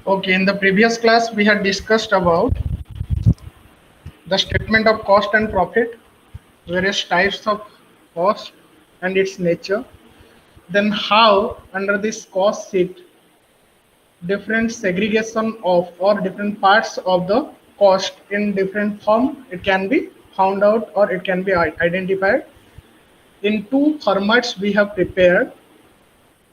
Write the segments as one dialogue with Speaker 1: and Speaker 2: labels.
Speaker 1: Okay, in the previous class, we had discussed about the statement of cost and profit, various types of cost and its nature. Then how under this cost sheet, different segregation of or different parts of the cost in different form, it can be found out or it can be identified. In two formats we have prepared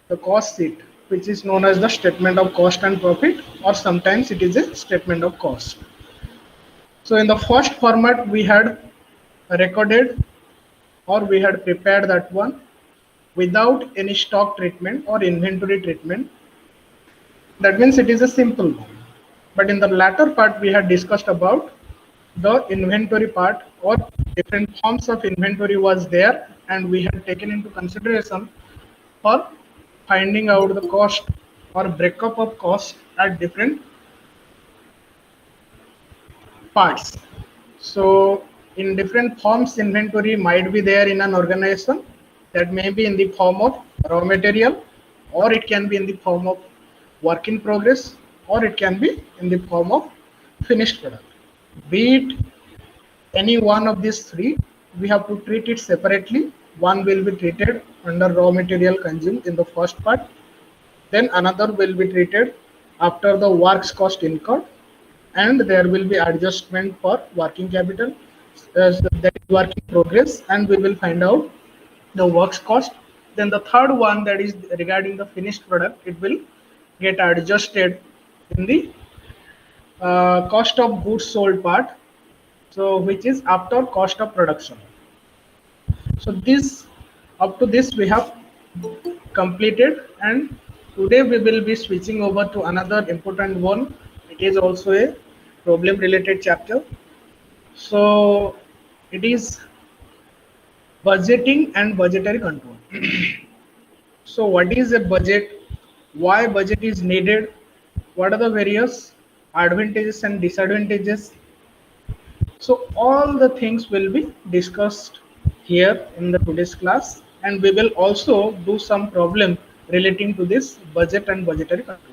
Speaker 1: the cost sheet, which is known as the statement of cost and profit, or sometimes it is a statement of cost. So in the first format we had recorded or we had prepared that one without any stock treatment or inventory treatment. That means it is a simple one. But in the latter part we had discussed about the inventory part, or different forms of inventory was there, and we had taken into consideration for finding out the cost or breakup of cost at different parts. So in different forms, inventory might be there in an organization. That may be in the form of raw material, or it can be in the form of work in progress, or it can be in the form of finished product. Be it any one of these three, we have to treat it separately. One will be treated under raw material consumed in the first part, then another will be treated after the works cost incurred, and there will be adjustment for working capital, that is work in progress, and we will find out the works cost. Then the third one, that is regarding the finished product, it will get adjusted in the cost of goods sold part, so which is after cost of production. So this, up to this we have completed, and today we will be switching over to another important one. It is also a problem related chapter. So it is budgeting and budgetary control. So what is a budget, why budget is needed, what are the various advantages and disadvantages. So all the things will be discussed here in the today's class, and we will also do some problem relating to this budget and budgetary control.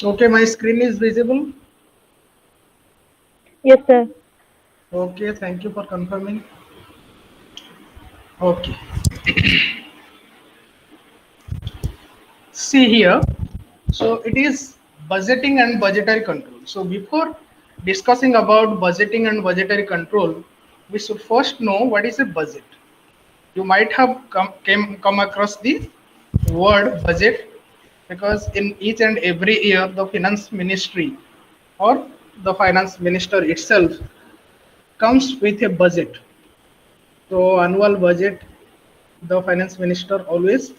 Speaker 1: Okay, my screen is visible.
Speaker 2: Yes, sir.
Speaker 1: Okay, thank you for confirming. Okay, see here. So it is budgeting and budgetary control. So before discussing about budgeting and budgetary control, we should first know what is a budget. You might have come across the word budget, because in each and every year the finance ministry or the finance minister itself comes with a budget. So annual budget, the finance minister always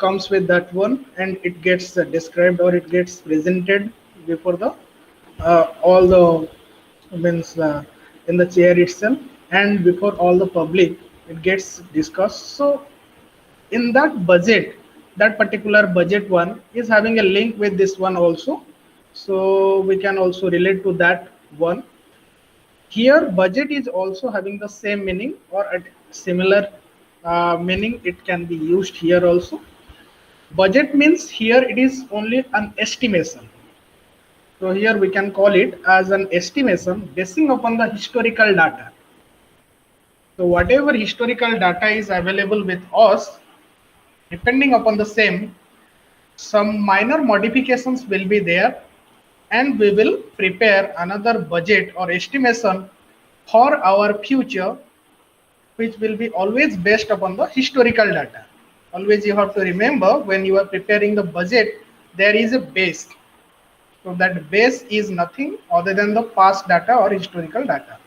Speaker 1: comes with that one, and it gets described or it gets presented before the all the means in the chair itself, and before all the public it gets discussed. So in that budget, that particular budget one is having a link with this one also, so we can also relate to that one. Here budget is also having the same meaning or a similar meaning, it can be used here also. Budget means here it is only an estimation. So here we can call it as an estimation basing upon the historical data. So whatever historical data is available with us, depending upon the same, some minor modifications will be there, and we will prepare another budget or estimation for our future, which will be always based upon the historical data. Always you have to remember, when you are preparing the budget, there is a base. So that base is nothing other than the past data or historical data.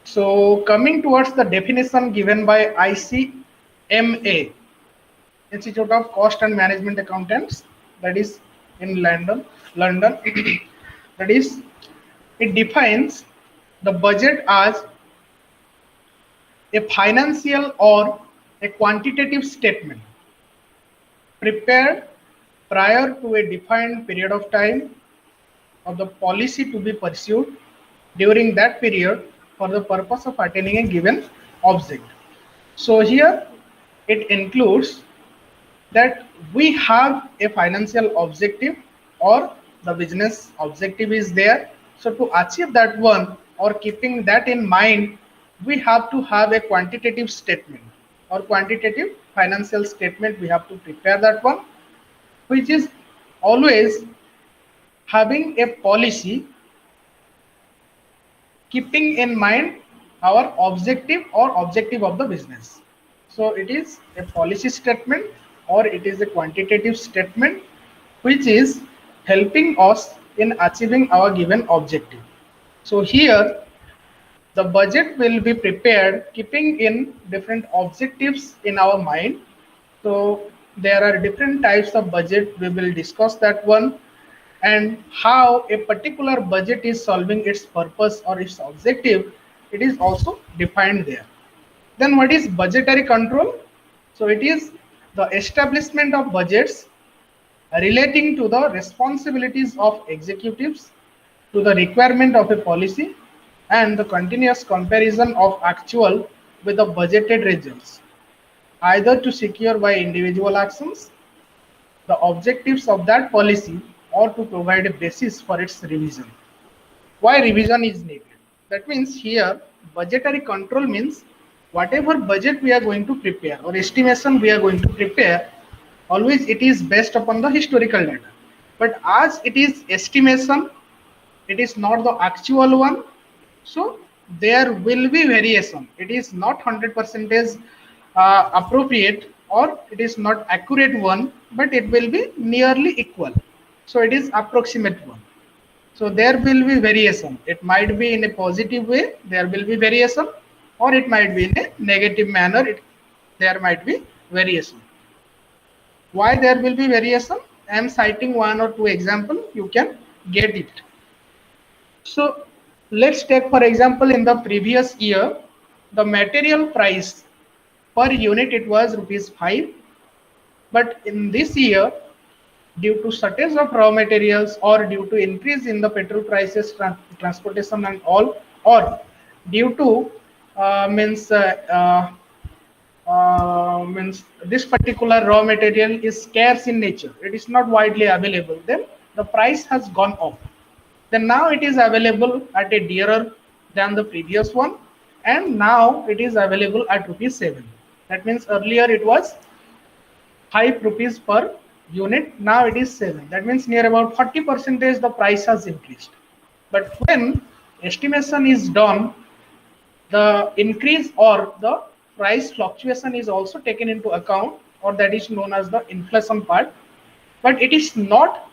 Speaker 1: So coming towards the definition given by ICMA, Institute of Cost and Management Accountants. that is in London. That is, it defines the budget as a financial or a quantitative statement prepared prior to a defined period of time of the policy to be pursued during that period for the purpose of attaining a given object. So here it includes that we have a financial objective or the business objective is there. So to achieve that one or keeping that in mind, we have to have a quantitative statement or quantitative financial statement. We have to prepare that one, which is always having a policy keeping in mind our objective or objective of the business. So it is a policy statement or it is a quantitative statement which is helping us in achieving our given objective. So here the budget will be prepared keeping in different objectives in our mind. So there are different types of budget. We will discuss that one and how a particular budget is solving its purpose or its objective. It is also defined there. Then what is budgetary control? So it is the establishment of budgets relating to the responsibilities of executives, to the requirement of a policy, and the continuous comparison of actual with the budgeted results, either to secure by individual actions the objectives of that policy or to provide a basis for its revision. Why revision is needed? That means here budgetary control means whatever budget we are going to prepare or estimation we are going to prepare, always it is based upon the historical data. But as it is estimation, it is not the actual one. So there will be variation. It is not 100% appropriate or it is not accurate one, but it will be nearly equal. So it is approximate one. So there will be variation. It might be in a positive way, there will be variation, or it might be in a negative manner, there might be variation. Why there will be variation? I am citing one or two examples, you can get it. So let's take for example in the previous year, the material price per unit it was ₹5, but in this year due to shortage of raw materials or due to increase in the petrol prices, transportation and all, or due to means this particular raw material is scarce in nature, it is not widely available, then the price has gone up. Then now it is available at a dearer than the previous one, and now it is available at ₹7. That means earlier it was ₹5 per unit, now it is 7. That means near about 40% the price has increased. But when estimation is done, the increase or the price fluctuation is also taken into account, or that is known as the inflation part. But it is not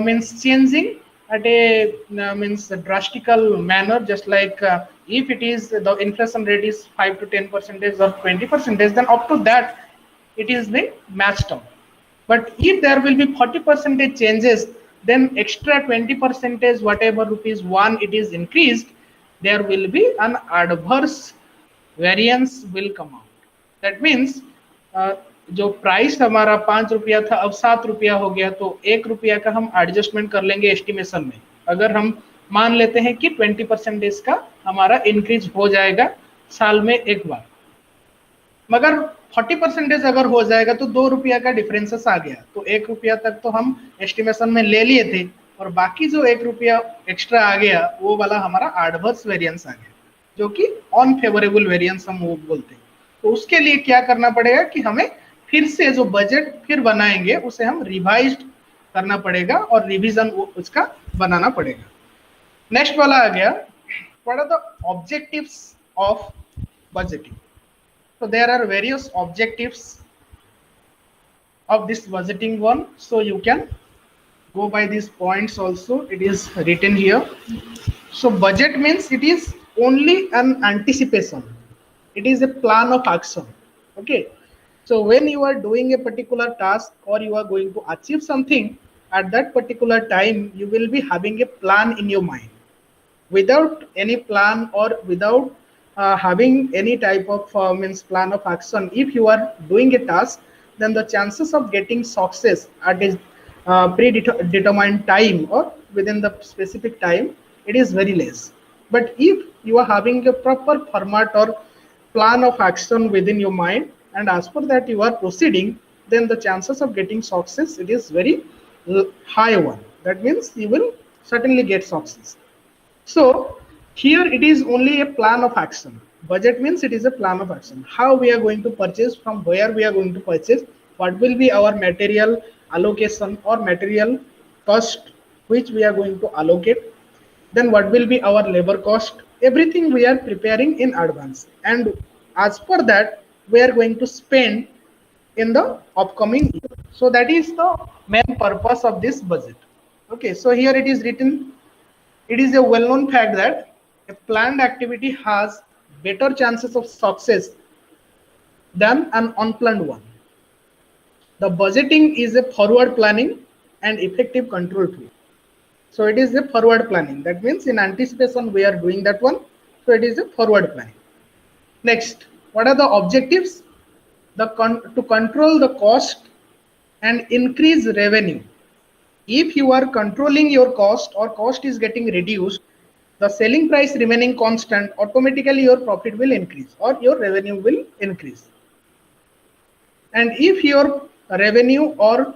Speaker 1: means changing at a means a drastical manner, just like if it is the inflation rate is 5 to 10% or 20%, then up to that it is being matched out. But if there will be 40% changes, then extra 20% whatever ₹1 it is increased, there will be an adverse variance will come out. That means जो price हमारा ₹5 था अब ₹7 हो गया, तो ₹1 का हम adjustment कर लेंगे एस्टिमेशन में, अगर हम मान लेते हैं कि 20% का हमारा इंक्रीज हो जाएगा साल में एक बार, मगर 40% अगर हो जाएगा तो ₹2 का डिफरेंसेस आ गया, तो ₹1 तक तो हम एस्टिमेशन में ले लिए थे और बाकी जो ₹1 एक्स्ट्रा आ गया वो वाला हमारा एडवर्स वेरिएंस आ गया, जो कि अनफेवरेबल वेरिएंस हम वो बोलते हैं। तो उसके लिए क्या करना पड़ेगा कि हमें फिर से जो बजट फिर बनाएंगे उसे हम रिवाइज करना पड़ेगा और रिवीजन उसका बनाना पड़ेगा। नेक्स्ट वाला आ गया, what are the objectives of budgeting. So there are various objectives of this budgeting one, so you can go by these points also, it is written here. So budget means it is only an anticipation, it is a plan of action. Okay, So when you are doing a particular task or you are going to achieve something at that particular time, you will be having a plan in your mind. Without any plan or without having any type of means plan of action, if you are doing a task, then the chances of getting success at a predetermined time or within the specific time, it is very less. But if you are having a proper format or plan of action within your mind, and as per that you are proceeding, then the chances of getting success, it is very high one. That means you will certainly get success. So here it is only a plan of action. Budget means it is a plan of action. How we are going to purchase, from where we are going to purchase, what will be our material allocation or material cost which we are going to allocate, then what will be our labor cost. Everything we are preparing in advance. And as per that, we are going to spend in the upcoming year. So that is the main purpose of this budget. Okay, so here it is written, it is a well-known fact that a planned activity has better chances of success than an unplanned one. The budgeting is a forward planning and effective control tool. So it is a forward planning. That means in anticipation we are doing that one. So it is a forward planning. Next, what are the objectives? To control the cost and increase revenue. If you are controlling your cost or cost is getting reduced, the selling price remaining constant, automatically your profit will increase or your revenue will increase. And if your revenue or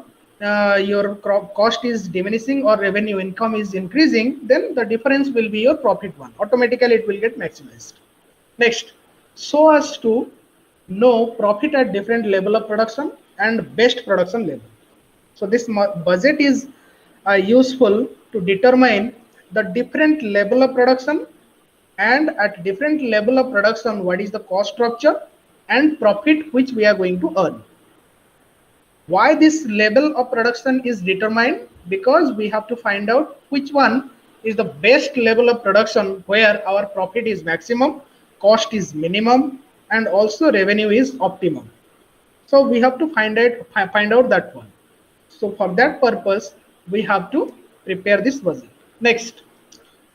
Speaker 1: your cost is diminishing or revenue income is increasing, then the difference will be your profit one. Automatically it will get maximized. Next, so as to know profit at different level of production and best production level. So this budget is useful to determine the different level of production, and at different level of production what is the cost structure and profit which we are going to earn. Why this level of production is determined? Because we have to find out which one is the best level of production where our profit is maximum, cost is minimum, and also revenue is optimum. So we have to find out that one. So for that purpose, we have to prepare this budget. Next,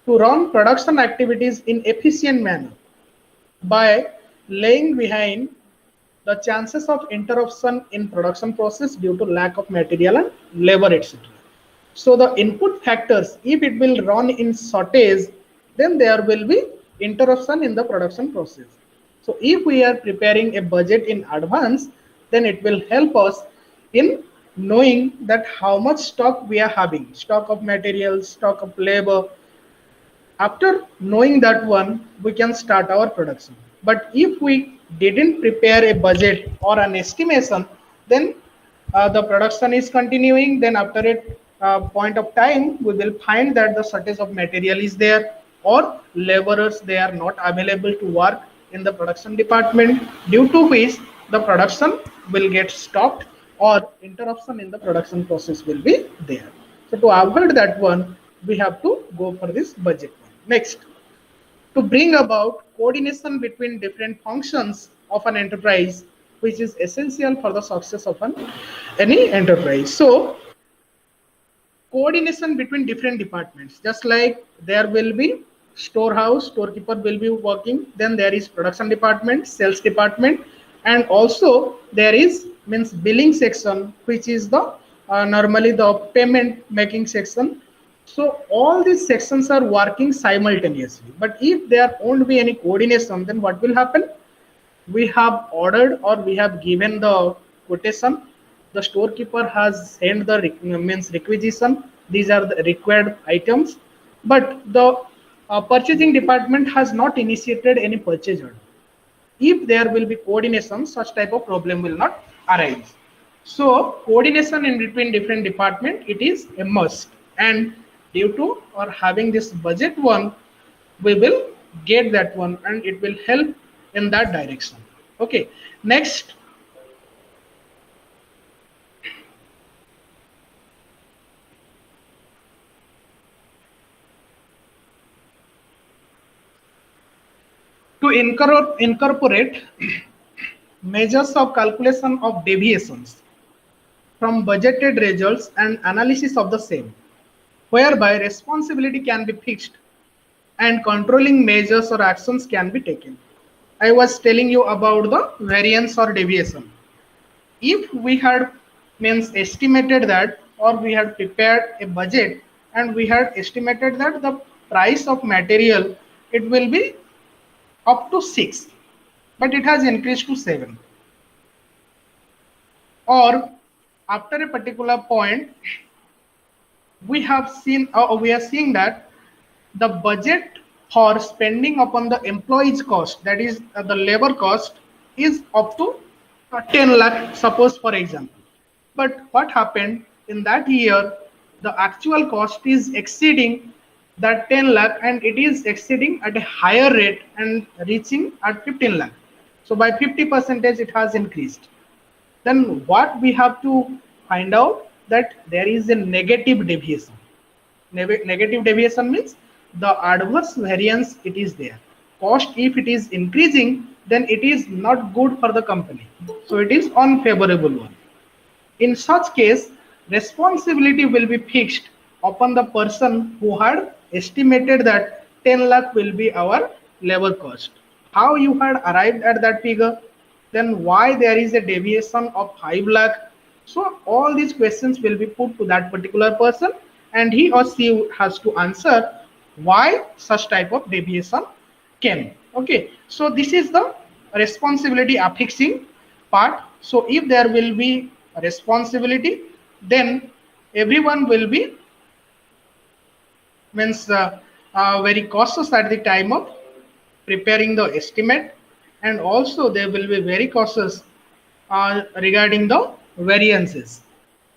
Speaker 1: to run production activities in efficient manner by laying behind the chances of interruption in production process due to lack of material and labor, etc. So the input factors, if it will run in shortage, then there will be interruption in the production process. So if we are preparing a budget in advance, then it will help us in knowing that how much stock we are having, stock of materials, stock of labor. After knowing that one, we can start our production. But if we didn't prepare a budget or an estimation, then the production is continuing. Then after a point of time, we will find that the shortage of material is there, or laborers, they are not available to work in the production department, due to which the production will get stopped or interruption in the production process will be there. So to avoid that one, we have to go for this budget one. Next, to bring about coordination between different functions of an enterprise, which is essential for the success of any enterprise. So coordination between different departments, just like there will be storehouse, storekeeper will be working, then there is production department, sales department, and also there is means billing section, which is the normally the payment making section. So all these sections are working simultaneously, but if there won't be any coordination, then what will happen? We have ordered or we have given the quotation, the storekeeper has sent the means requisition, these are the required items, but the purchasing department has not initiated any purchase order. If there will be coordination, such type of problem will not arise. So coordination in between different department, it is a must, and due to or having this budget one, we will get that one and it will help in that direction. Okay, next, to incorporate measures of calculation of deviations from budgeted results and analysis of the same, whereby responsibility can be fixed and controlling measures or actions can be taken. I was telling you about the variance or deviation. If we had means estimated that, or we had prepared a budget and we had estimated that the price of material, it will be up to 6, but it has increased to 7, or after a particular point we have seen, we are seeing that the budget for spending upon the employees cost, that is the labor cost, is up to 10 lakh, suppose for example. But what happened in that year, the actual cost is exceeding that 10 lakh, and it is exceeding at a higher rate and reaching at 15 lakh. So by 50% it has increased. Then what we have to find out, that there is a negative deviation. Negative deviation means the adverse variance, it is there. Cost, if it is increasing, then it is not good for the company, so it is unfavorable one. In such case, responsibility will be fixed upon the person who had estimated that 10 lakh will be our labor cost. How you had arrived at that figure? Then why there is a deviation of 5 lakh? So all these questions will be put to that particular person, and he or she has to answer why such type of deviation came. Okay, so this is the responsibility affixing part. So if there will be a responsibility, then everyone will be means very cautious at the time of preparing the estimate, and also they will be very cautious regarding the variances,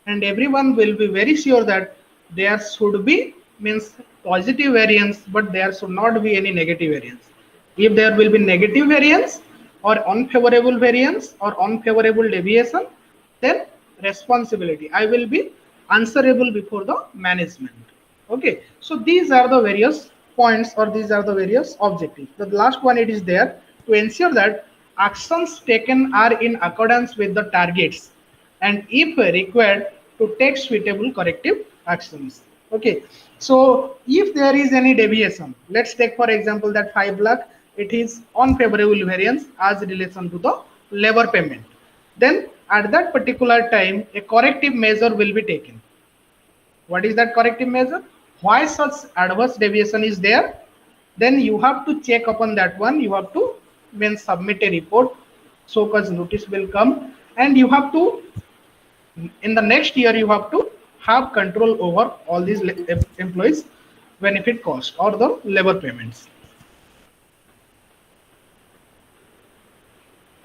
Speaker 1: and everyone will be very sure that there should be means positive variance, but there should not be any negative variance. If there will be negative variance or unfavorable variance or unfavorable deviation, then responsibility, I will be answerable before the management. Okay, so these are the various points, or these are the various objectives. The last one, it is there to ensure that actions taken are in accordance with the targets, and if required, to take suitable corrective actions. Okay, so if there is any deviation, let's take for example that 5 lakh, it is unfavorable variance as relation to the labor payment, then at that particular time a corrective measure will be taken. What is that corrective measure? Why such adverse deviation is there? Then you have to check upon that one. You have to when submit a report, so cause notice will come, and you have to in the next year you have to have control over all these employees benefit cost or the labor payments.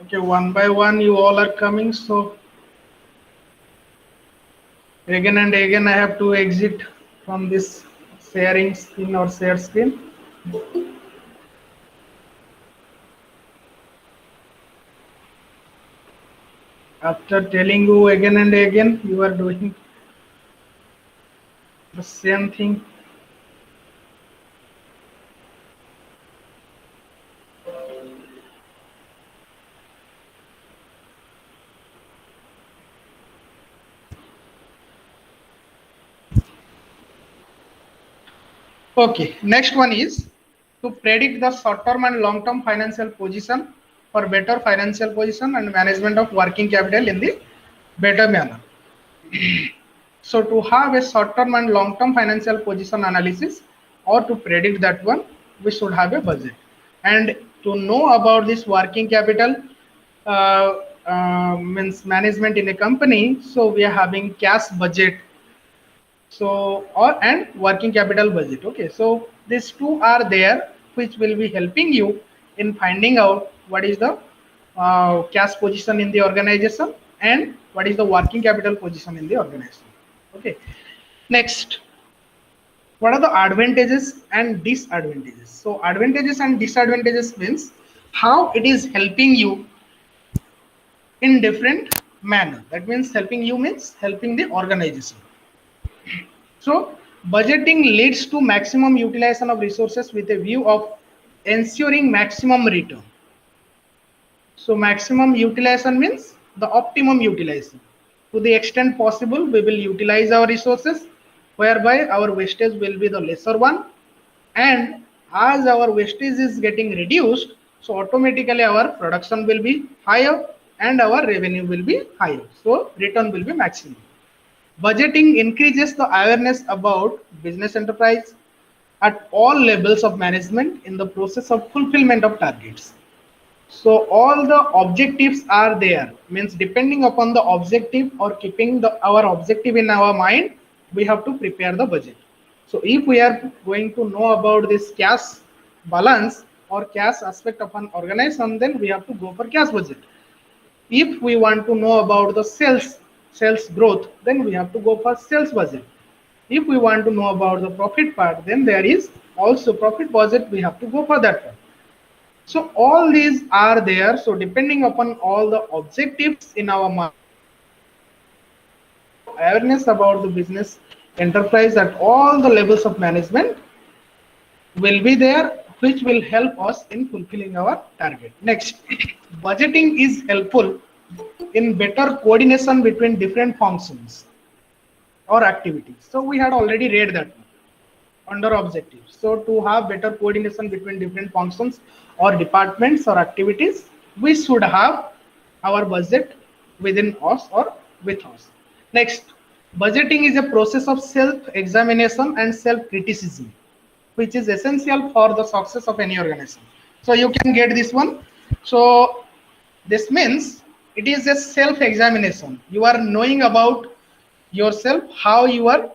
Speaker 1: Okay, one by one you all are coming, so again and again I have to exit from this sharing screen or share screen. After telling you again and again, you are doing the same thing. Okay, next one is to predict the short-term and long-term financial position for better financial position and management of working capital in the better manner. So to have a short-term and long-term financial position analysis, or to predict that one, we should have a budget. And to know about this working capital means management in a company, so we are having cash budget, so or and working capital budget. Okay, so these two are there which will be helping you in finding out what is the cash position in the organization and what is the working capital position in the organization. Okay, next, what are the advantages and disadvantages? So advantages and disadvantages means how it is helping you in different manner. That means helping you means helping the organization. So budgeting leads to maximum utilization of resources with a view of ensuring maximum return. So maximum utilization means the optimum utilization. To the extent possible, we will utilize our resources, whereby our wastage will be the lesser one. And as our wastage is getting reduced, so automatically our production will be higher and our revenue will be higher. So return will be maximum. Budgeting increases the awareness about business enterprise at all levels of management in the process of fulfillment of targets. So all the objectives are there, means depending upon the objective or keeping our objective in our mind, we have to prepare the budget. So if we are going to know about this cash balance or cash aspect of an organization, then we have to go for cash budget. If we want to know about the sales growth, then we have to go for sales budget. If we want to know about the profit part, then there is also profit budget, we have to go for that one. So all these are there. So depending upon all the objectives in our mind, awareness about the business enterprise at all the levels of management will be there, which will help us in fulfilling our target. Next, budgeting is helpful in better coordination between different functions or activities. So we had already read that under objectives. So to have better coordination between different functions or departments or activities, we should have our budget within us or with us. Next, budgeting is a process of self-examination and self-criticism, which is essential for the success of any organization. So you can get this one. So this means it is a self-examination. You are knowing about yourself, how you are,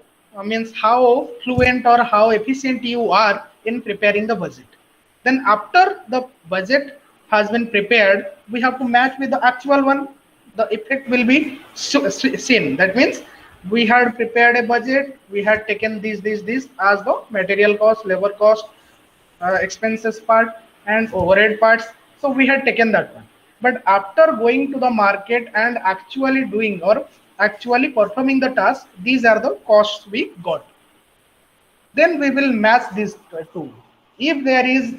Speaker 1: means how fluent or how efficient you are in preparing the budget. Then after the budget has been prepared, we have to match with the actual one. The effect will be seen. That means we had prepared a budget, we had taken this as the material cost, labor cost, expenses part and overhead parts. So we had taken that one. But after going to the market and actually doing or actually performing the task, these are the costs we got. Then we will match these two. If there is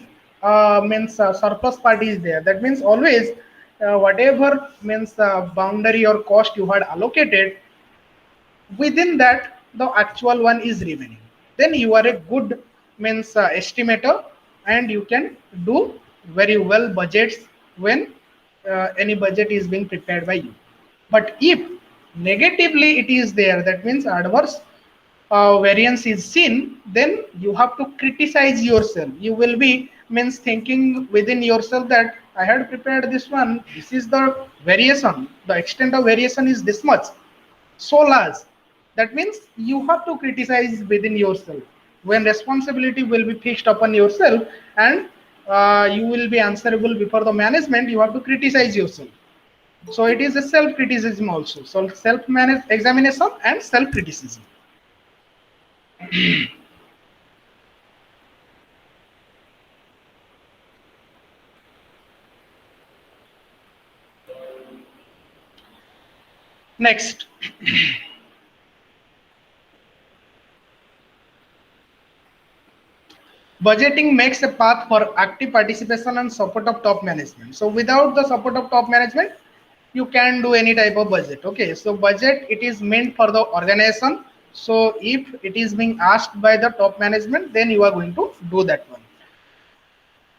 Speaker 1: means surplus part is there, that means always whatever means boundary or cost you had allocated, within that the actual one is remaining, then you are a good means estimator, and you can do very well budgets when any budget is being prepared by you. But if negatively it is there, that means adverse variance is seen, then you have to criticize yourself. You will be means thinking within yourself that I had prepared this one, this is the variation, the extent of variation is this much, so large. That means you have to criticize within yourself. When responsibility will be fixed upon yourself, and you will be answerable before the management, you have to criticize yourself. So it is a self criticism also. So self manage examination and self criticism. Next, budgeting makes a path for active participation and support of top management. So without the support of top management, you can do any type of budget. Okay, so budget, it is meant for the organization. So if it is being asked by the top management, then you are going to do that one.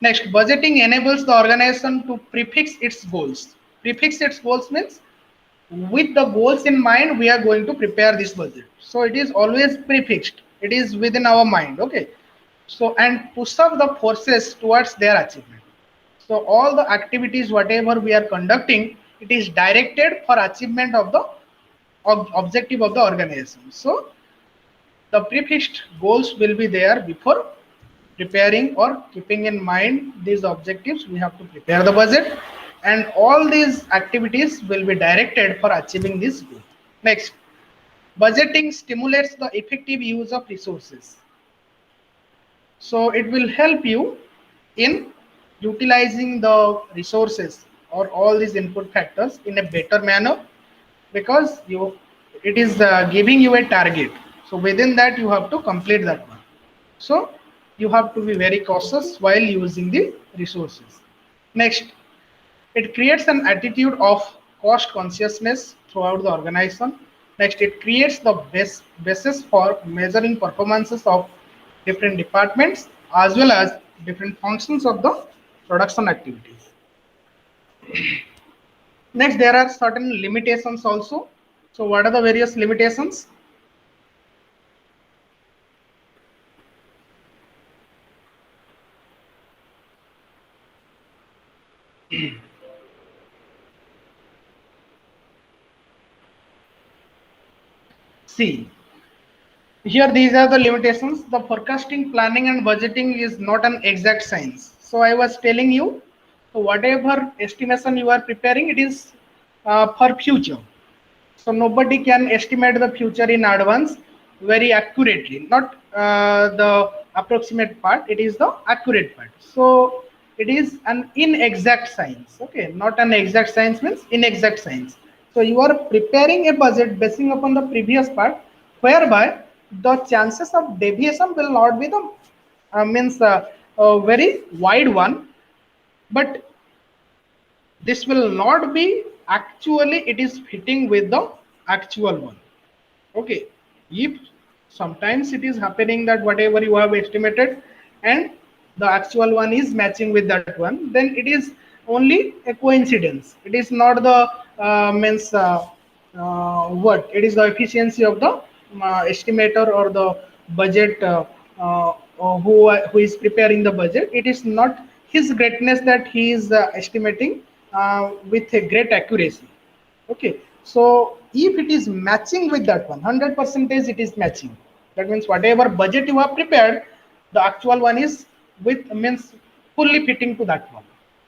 Speaker 1: Next, budgeting enables the organization to prefix its goals. Prefix its goals means with the goals in mind, we are going to prepare this budget. So it is always prefixed. It is within our mind. Okay. So and push up the forces towards their achievement. So all the activities, whatever we are conducting, it is directed for achievement of the objective of the organization. So the prefixed goals will be there before preparing or keeping in mind these objectives. We have to prepare the budget, and all these activities will be directed for achieving this goal. Next, budgeting stimulates the effective use of resources. So it will help you in utilizing the resources or all these input factors in a better manner, because it is giving you a target. So within that you have to complete that one. So you have to be very cautious while using the resources. Next, It creates an attitude of cost consciousness throughout the organization. Next, it creates the basis for measuring performances of different departments as well as different functions of the production activities. Next, there are certain limitations also. So, what are the various limitations? See, here these are the limitations. The forecasting, planning, and budgeting is not an exact science. So I was telling you, so whatever estimation you are preparing, it is for future. So nobody can estimate the future in advance very accurately. Not the approximate part; it is the accurate part. So it is an inexact science. Okay, not an exact science means inexact science. So you are preparing a budget basing upon the previous part, whereby the chances of deviation will not be the means a very wide one, but this will not be actually it is fitting with the actual one. Okay, if sometimes it is happening that whatever you have estimated and the actual one is matching with that one, then it is only a coincidence. It is not the means what it is the efficiency of the estimator or the budget who is preparing the budget. It is not his greatness that he is estimating with a great accuracy. Okay, so if it is matching with that one, 100% it is matching. That means whatever budget you have prepared, the actual one is with means fully fitting to that one.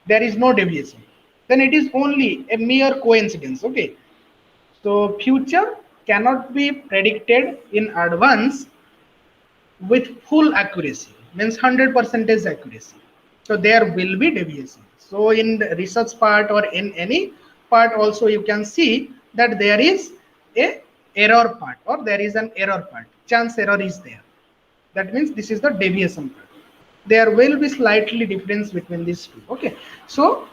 Speaker 1: There is no deviation. Then it is only a mere coincidence. Okay, so future cannot be predicted in advance with full accuracy, means 100% accuracy. So there will be deviation. So in the research part or in any part also you can see that there is a error part or there is an error part, chance error is there. That means this is the deviation part. There will be slightly difference between these two. Okay, so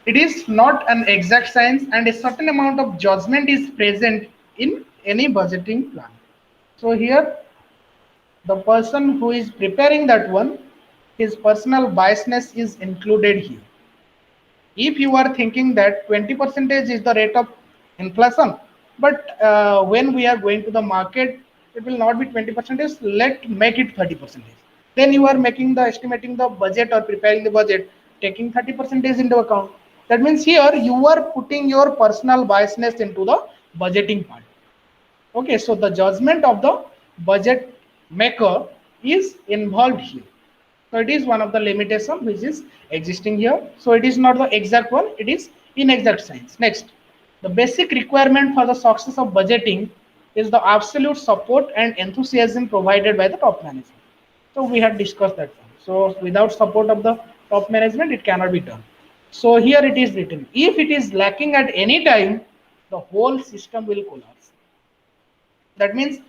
Speaker 1: it is not an exact science and a certain amount of judgment is present in any budgeting plan. So here the person who is preparing that one, his personal biasness is included here. If you are thinking that 20% is the rate of inflation, but when we are going to the market it will not be 20%, let make it 30%. Then you are making the estimating the budget or preparing the budget taking 30% into account. That means here you are putting your personal biasness into the budgeting part. Okay, so the judgment of the budget maker is involved here. So it is one of the limitation which is existing here. So it is not the exact one, it is inexact science. Next, the basic requirement for the success of budgeting is the absolute support and enthusiasm provided by the top management. So we have discussed that one. So without support of the top management, it cannot be done. So here it is written, if it is lacking at any time, the whole system will collapse. That means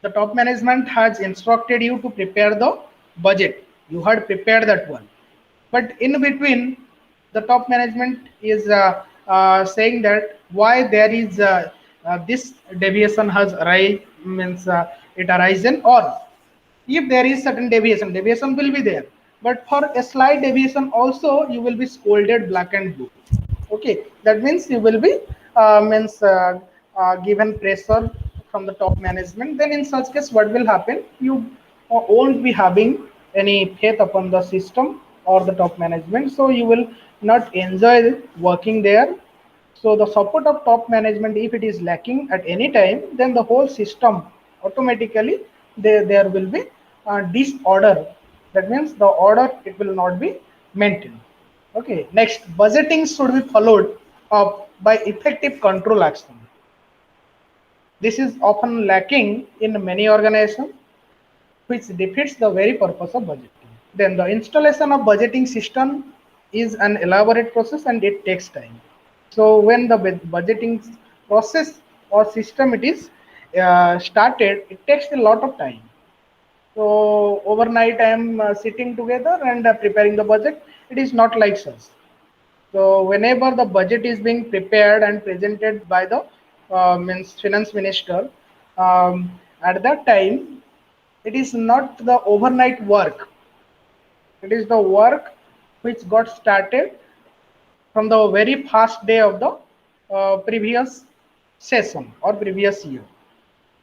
Speaker 1: the top management has instructed you to prepare the budget. You had prepared that one, but in between, the top management is saying that why there is this deviation has arise means it arisen, or if there is certain deviation will be there, but for a slight deviation also you will be scolded black and blue. Okay, that means you will be means given pressure from the top management. Then in such case what will happen, you won't be having any faith upon the system or the top management, so you will not enjoy working there. So the support of top management, if it is lacking at any time, then the whole system automatically there will be disorder. That means the order it will not be maintained. Okay, next, budgeting should be followed up by effective control action. This is often lacking in many organizations, which defeats the very purpose of budgeting. Then the installation of budgeting system is an elaborate process and it takes time. So when the budgeting process or system it is started, it takes a lot of time. So overnight I am sitting together and preparing the budget. It is not like such. So whenever the budget is being prepared and presented by the means finance minister, at that time it is not the overnight work. It is the work which got started from the very first day of the previous session or previous year.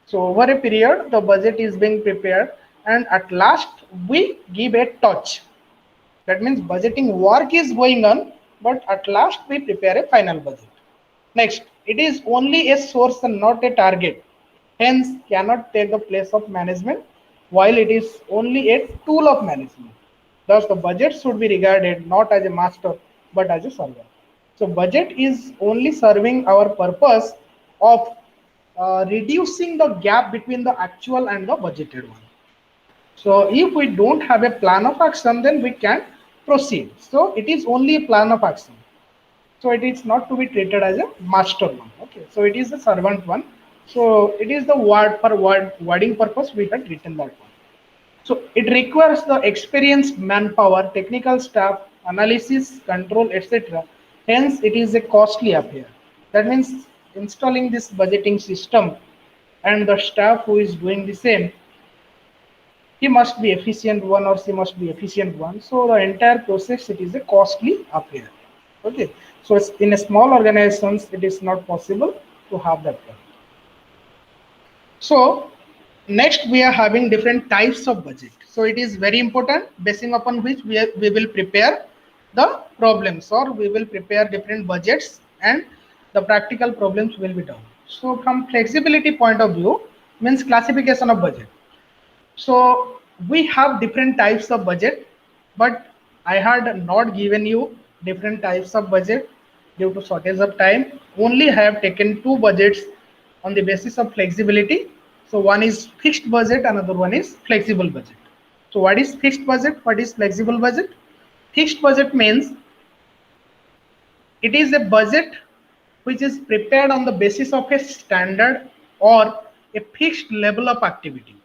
Speaker 1: So over a period, the budget is being prepared, and at last we give a touch. That means budgeting work is going on, but at last we prepare a final budget. Next, it is only a source and not a target. Hence, cannot take the place of management, while it is only a tool of management. Thus, the budget should be regarded not as a master but as a servant. So, budget is only serving our purpose of reducing the gap between the actual and the budgeted one. So if we don't have a plan of action, then we can proceed. So it is only a plan of action. So it is not to be treated as a master one. Okay. So it is a servant one. So it is the word for wording purpose we had written that one. So it requires the experienced manpower, technical staff, analysis, control, etc. Hence it is a costly affair. That means installing this budgeting system and the staff who is doing the same, he must be efficient one or she must be efficient one. So the entire process, it is a costly affair. Okay. So it's in a small organizations, it is not possible to have that one. So next we are having different types of budget. So it is very important, basing upon which we will prepare the problems, or we will prepare different budgets and the practical problems will be done. So from flexibility point of view, means classification of budget. So we have different types of budget, but I had not given you different types of budget due to shortage of time. Only I have taken two budgets on the basis of flexibility. So one is fixed budget, another one is flexible budget. So what is fixed budget? What is flexible budget? Fixed budget means it is a budget which is prepared on the basis of a standard or a fixed level of activity.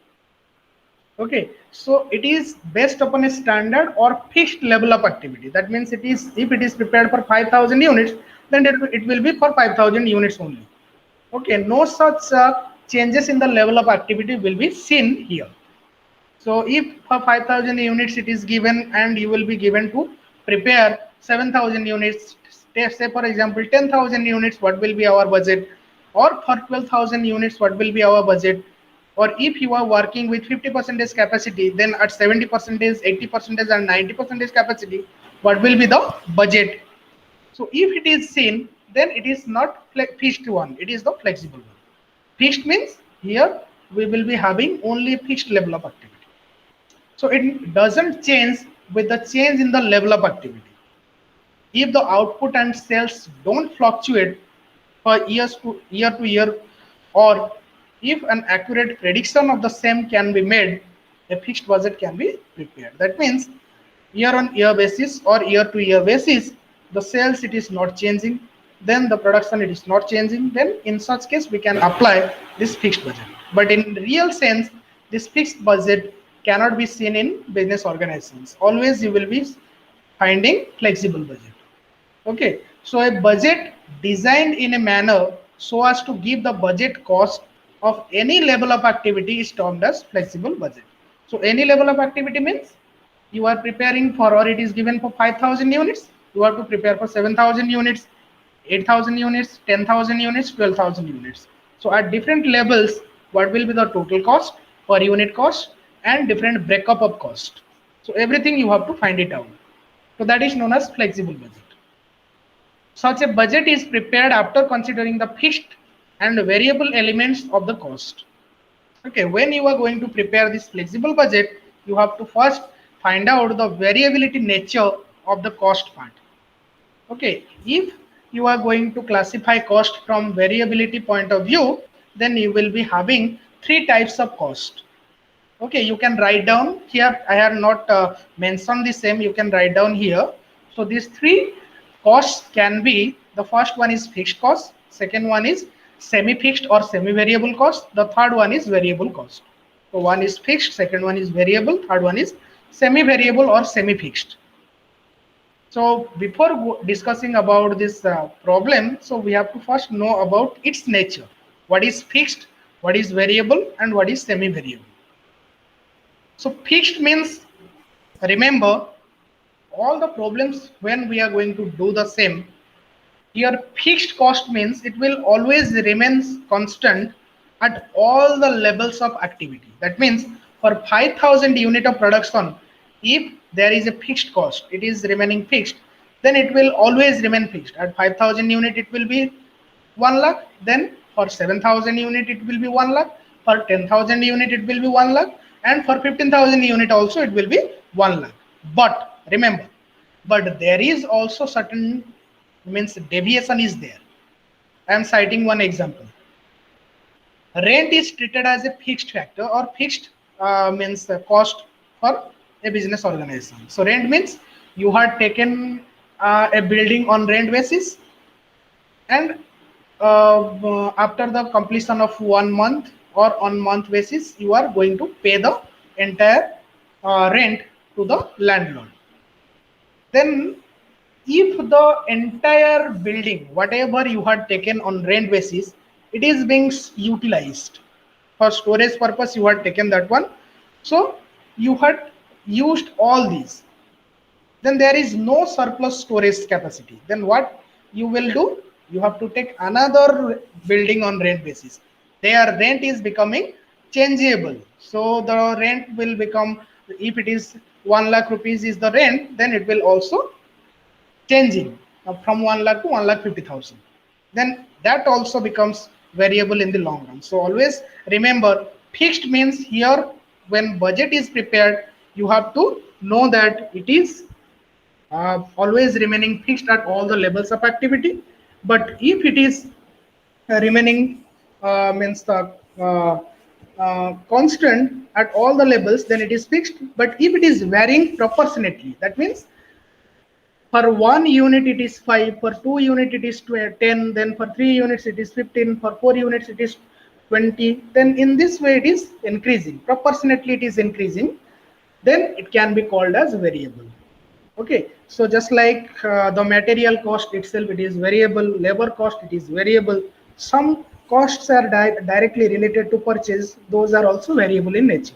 Speaker 1: Okay, so it is based upon a standard or fixed level of activity. That means it is, if it is prepared for 5,000 units, then it will be for 5,000 units only. Okay, no such changes in the level of activity will be seen here. So if for 5,000 units it is given and you will be given to prepare 7,000 units, say for example 10,000 units, what will be our budget? Or for 12,000 units, what will be our budget? Or if you are working with 50% capacity, then at 70%, 80% and 90% capacity, what will be the budget? So if it is seen, then it is not fixed one, it is the flexible one. Fixed means here we will be having only fixed level of activity. So it doesn't change with the change in the level of activity. If the output and sales don't fluctuate for year to year, or if an accurate prediction of the same can be made, a fixed budget can be prepared. That means year on year basis or year to year basis, the sales it is not changing, then the production it is not changing, then in such case we can apply this fixed budget. But in real sense, this fixed budget cannot be seen in business organizations. Always you will be finding flexible budget. Okay, so a budget designed in a manner so as to give the budget cost of any level of activity is termed as flexible budget. So any level of activity means you are preparing for, or it is given for 5,000 units, you have to prepare for 7,000 units, 8,000 units, 10,000 units, 12,000 units. So at different levels, what will be the total cost per unit cost and different breakup of cost. So everything you have to find it out. So that is known as flexible budget. Such a budget is prepared after considering the fixed and variable elements of the cost. Okay, when you are going to prepare this flexible budget, you have to first find out the variability nature of the cost part. Okay, if you are going to classify cost from variability point of view, then you will be having three types of cost. Okay, you can write down here. I have not mentioned the same. You can write down here. So these three costs can be, the first one is fixed cost, second one is semi-fixed or semi-variable cost, the third one is variable cost. So one is fixed, second one is variable, third one is semi-variable or semi-fixed. So before discussing about this problem, so we have to first know about its nature. What is fixed, what is variable, and what is semi-variable. So fixed means, remember, all the problems when we are going to do the same. Here fixed cost means it will always remains constant at all the levels of activity. That means for 5,000 unit of production, if there is a fixed cost, it is remaining fixed, then it will always remain fixed. At 5,000 unit, it will be 1 lakh. Then for 7,000 unit, it will be 1 lakh. For 10,000 unit, it will be 1 lakh. And for 15,000 unit also, it will be 1 lakh. But remember, but there is also certain means deviation is there. I am citing one example. Rent is treated as a fixed factor or fixed means cost for a business organization. So rent means you had taken a building on rent basis, and after the completion of 1 month or on month basis, you are going to pay the entire rent to the landlord. Then if the entire building, whatever you had taken on rent basis, it is being utilized for storage purpose, you had taken that one, so you had used all these, then there is no surplus storage capacity. Then what you will do, you have to take another building on rent basis. Their rent is becoming changeable, so the rent will become, if it is 1 lakh rupees is the rent, then it will also changing from 1 lakh to 1 lakh 50,000. Then that also becomes variable in the long run. So always remember, fixed means here when budget is prepared, you have to know that it is always remaining fixed at all the levels of activity. But if it is remaining means the constant at all the levels, then it is fixed. But if it is varying proportionately, that means for 1 unit it is 5, for 2 unit it is 10, then for 3 units it is 15, for 4 units it is 20. Then in this way it is increasing, proportionately it is increasing, then it can be called as variable. Okay, so just like the material cost itself, it is variable, labor cost, it is variable. Some costs are directly related to purchase, those are also variable in nature.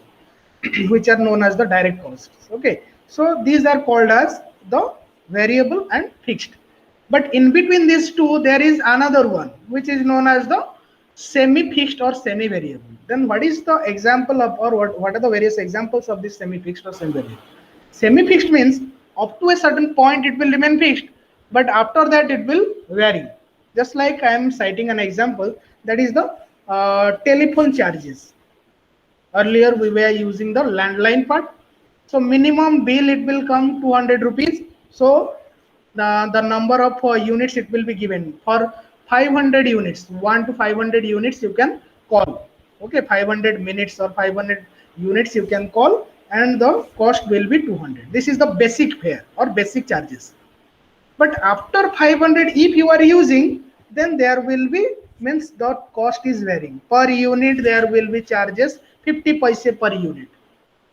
Speaker 1: Which are known as the direct costs. Okay, so these are called as the variable and fixed. But in between these two, there is another one which is known as the semi-fixed or semi-variable. Then what is the example of, or what are the various examples of this semi-fixed or semi-variable? Semi-fixed means up to a certain point it will remain fixed, but after that it will vary. Just like I am citing an example, that is the telephone charges. Earlier we were using the landline part, so minimum bill it will come 200 rupees. So the number of units it will be given for 500 units, 1 to 500 units you can call. Okay, 500 minutes or 500 units you can call, and the cost will be 200. This is the basic fare or basic charges. But after 500 if you are using, then there will be, means the cost is varying per unit, there will be charges 50 paise per unit.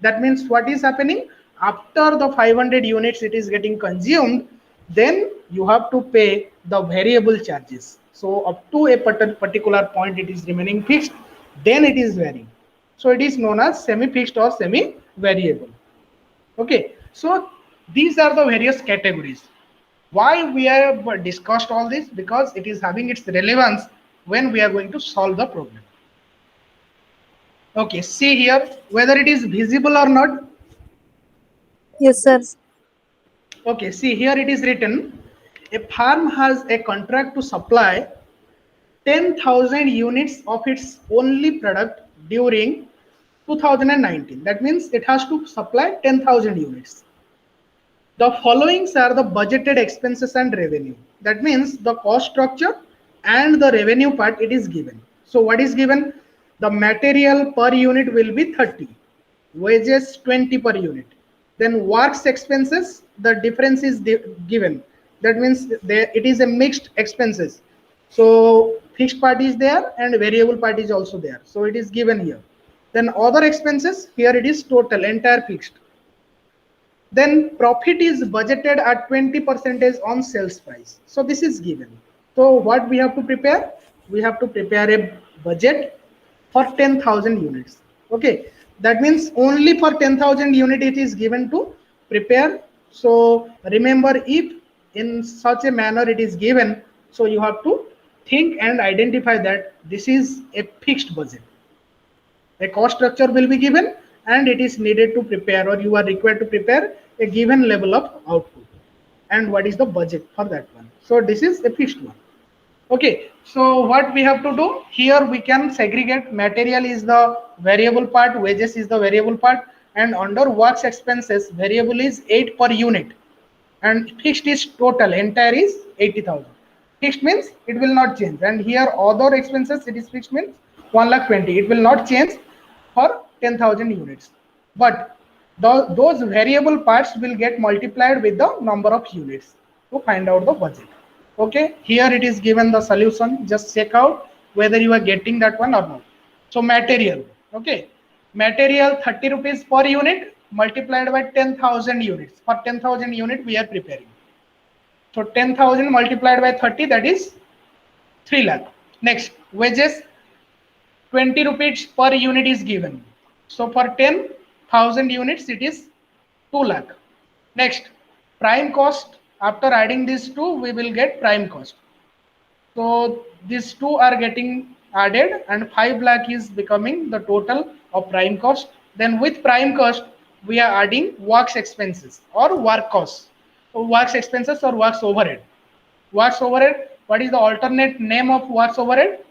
Speaker 1: That means what is happening, after the 500 units it is getting consumed, then you have to pay the variable charges. So up to a particular point it is remaining fixed, then it is varying. So it is known as semi fixed or semi variable. Okay, so these are the various categories. Why we have discussed all this? Because it is having its relevance when we are going to solve the problem. Okay, see here whether it is visible or not.
Speaker 2: Yes, sir.
Speaker 1: Okay, see here it is written, a farm has a contract to supply 10,000 units of its only product during 2019. That means it has to supply 10,000 units. The following are the budgeted expenses and revenue. That means the cost structure and the revenue part it is given. So what is given? The material per unit will be 30, wages 20 per unit. Then works expenses, the difference is given. That means it is a mixed expenses. So fixed part is there and variable part is also there. So it is given here. Then other expenses, here it is total, entire fixed. Then profit is budgeted at 20% on sales price. So this is given. So what we have to prepare? We have to prepare a budget for 10,000 units. Okay, that means only for 10,000 unit it is given to prepare. So remember, if in such a manner it is given, so you have to think and identify that this is a fixed budget. A cost structure will be given and it is needed to prepare, or you are required to prepare a given level of output, and what is the budget for that one. So this is a fixed one. Okay, so what we have to do here, we can segregate. Material is the variable part, wages is the variable part, and under works expenses variable is 8 per unit, and fixed is total entire is 80,000. Fixed means it will not change, and here other expenses it is fixed means 1 lakh 20, it will not change for 10,000 units, but those variable parts will get multiplied with the number of units to find out the budget. Okay, here it is given the solution, just check out whether you are getting that one or not. So material, okay, material 30 rupees per unit multiplied by 10,000 units. For 10,000 unit we are preparing, so 10,000 multiplied by 30, that is 3 lakh. Next, wages 20 rupees per unit is given, so for 10,000 units it is 2 lakh. Next, prime cost, after adding these two we will get prime cost. So these two are getting added and 5 lakh is becoming the total of prime cost. Then with prime cost, we are adding works expenses or work costs. So works expenses or works overhead. Works overhead, what is the alternate name of works overhead?